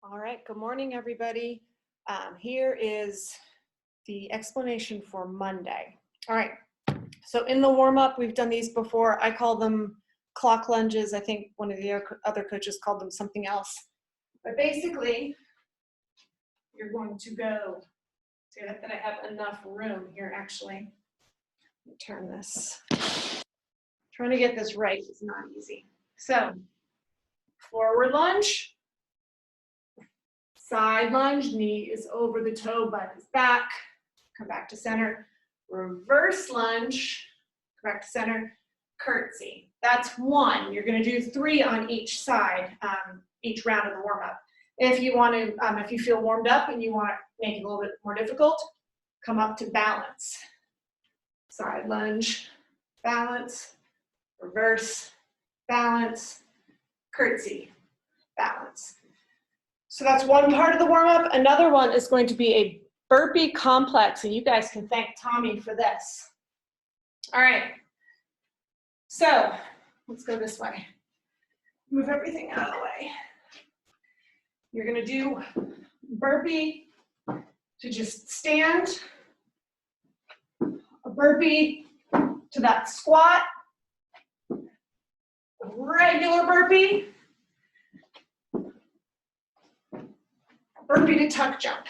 All right, good morning, everybody. Here is the explanation for Monday. All right, so in the warm-up, we've done these before. I call them clock lunges. I think one of the other coaches called them something else. But basically, you're going to go, see that I have enough room here, actually. Let me turn this. Trying to get this right is not easy. So, forward lunge. Side lunge, knee is over the toe, butt is back. Come back to center. Reverse lunge, come back to center. Curtsy. That's one. You're going to do 3 on each side, each round of the warm-up. If you want to, if you feel warmed up and you want to make it a little bit more difficult, come up to balance. Side lunge, balance, reverse, balance, curtsy, balance. So that's one part of the warm-up. Another one is going to be a burpee complex, and you guys can thank Tommy for this. All right, so let's go this way. Move everything out of the way. You're gonna do burpee to just stand, a burpee to that squat, a regular burpee, burpee to tuck jump.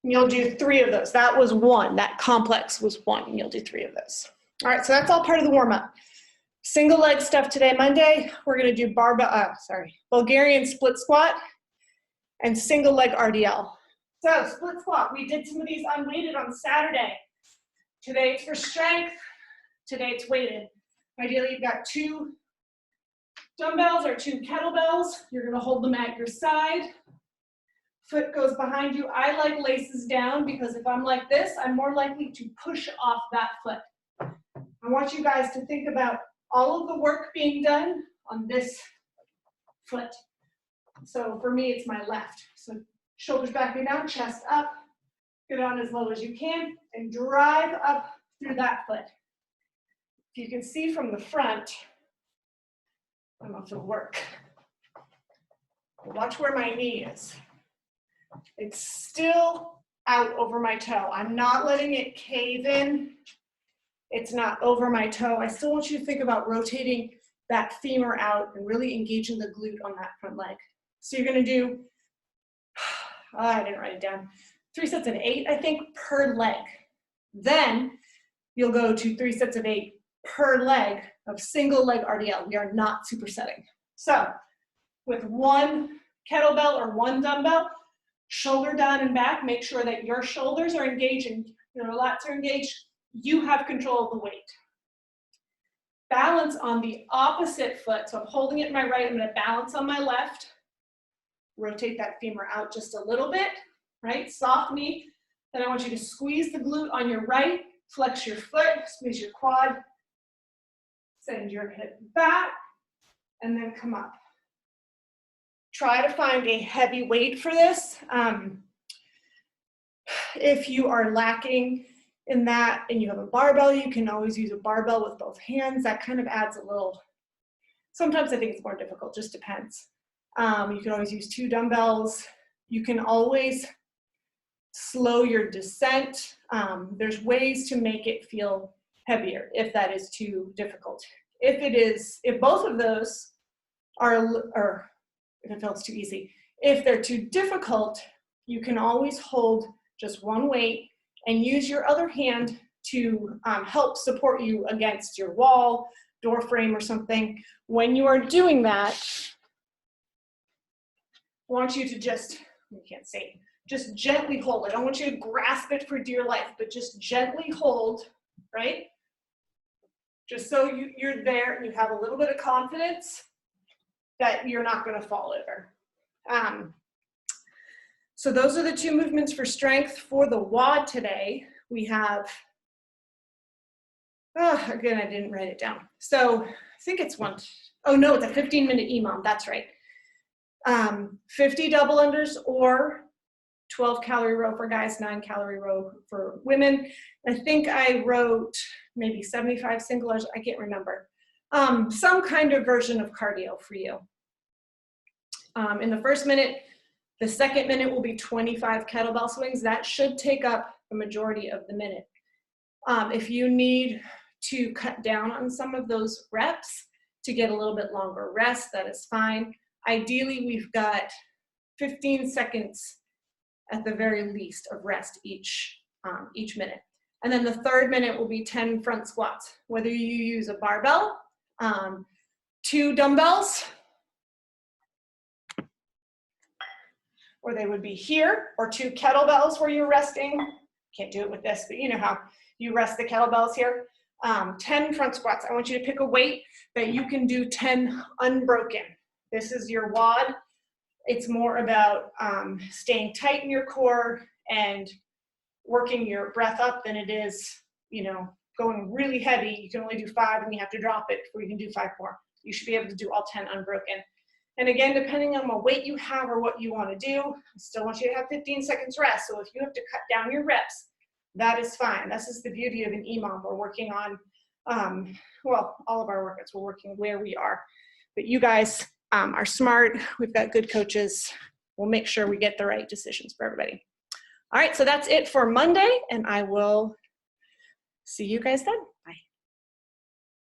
And you'll do 3 of those. That was 1. That complex was 1, and you'll do 3 of those. All right, so that's all part of the warm-up. Single leg stuff today, Monday. We're going to do Bulgarian split squat and single leg RDL. So split squat, we did some of these unweighted on Saturday. Today it's for strength. Today it's weighted. Ideally, you've got 2 dumbbells or 2 kettlebells. You're going to hold them at your side. Foot goes behind you. I like laces down because if I'm like this, I'm more likely to push off that foot. I want you guys to think about all of the work being done on this foot. So for me, it's my left. So shoulders back and down, chest up, go down as low as you can, and drive up through that foot. If you can see from the front, I'm off to work. Watch where my knee is. It's still out over my toe. I'm not letting it cave in. It's not over my toe. I still want you to think about rotating that femur out and really engaging the glute on that front leg. So you're going to do, I didn't write it down, 3 sets of 8, I think, per leg. Then you'll go to 3 sets of 8 per leg of single leg RDL. We are not supersetting. So with 1 kettlebell or 1 dumbbell, shoulder down and back, make sure that your shoulders are engaged and your lats are engaged. You have control of the weight. Balance on the opposite foot. So I'm holding it in my right, I'm gonna balance on my left. Rotate that femur out just a little bit, right? Soft knee. Then I want you to squeeze the glute on your right, flex your foot, squeeze your quad, send your hip back, and then come up. Try to find a heavy weight for this. If you are lacking in that and you have a barbell, you can always use a barbell with both hands. That kind of adds a little, sometimes I think it's more difficult, just depends. You can always use 2 dumbbells. You can always slow your descent. There's ways to make it feel heavier if that is too difficult. If both of those are if it feels too easy. If they're too difficult, you can always hold just 1 weight and use your other hand to help support you against your wall, door frame, or something. When you are doing that, I want you to just gently hold. I don't want you to grasp it for dear life, but just gently hold, right? Just so you're there and you have a little bit of confidence that you're not going to fall over. So those are the 2 movements for strength. For the WOD today, we have, again, I didn't write it down. So I think it's it's a 15-minute EMOM, that's right. 50 double unders or 12-calorie row for guys, 9-calorie row for women. I think I wrote maybe 75 singlers, I can't remember. Some kind of version of cardio for you. In the first minute, the second minute will be 25 kettlebell swings. That should take up the majority of the minute. If you need to cut down on some of those reps to get a little bit longer rest, that is fine. Ideally, we've got 15 seconds at the very least of rest each minute. And then the third minute will be 10 front squats. Whether you use a barbell, 2 dumbbells, or they would be here, or 2 kettlebells where you're resting. Can't do it with this, but you know how you rest the kettlebells here. 10 front squats. I want you to pick a weight that you can do 10 unbroken. This is your WOD. It's more about staying tight in your core and working your breath up than it is, you know, going really heavy. You can only do 5 and you have to drop it before you can do 5 more. You should be able to do all 10 unbroken. And again, depending on what weight you have or what you want to do, I still want you to have 15 seconds rest. So if you have to cut down your reps, that is fine. This is the beauty of an EMOM. We're working on, well, all of our workouts, we're working where we are. But you guys are smart. We've got good coaches. We'll make sure we get the right decisions for everybody. All right, so that's it for Monday, and I will see you guys then. Bye.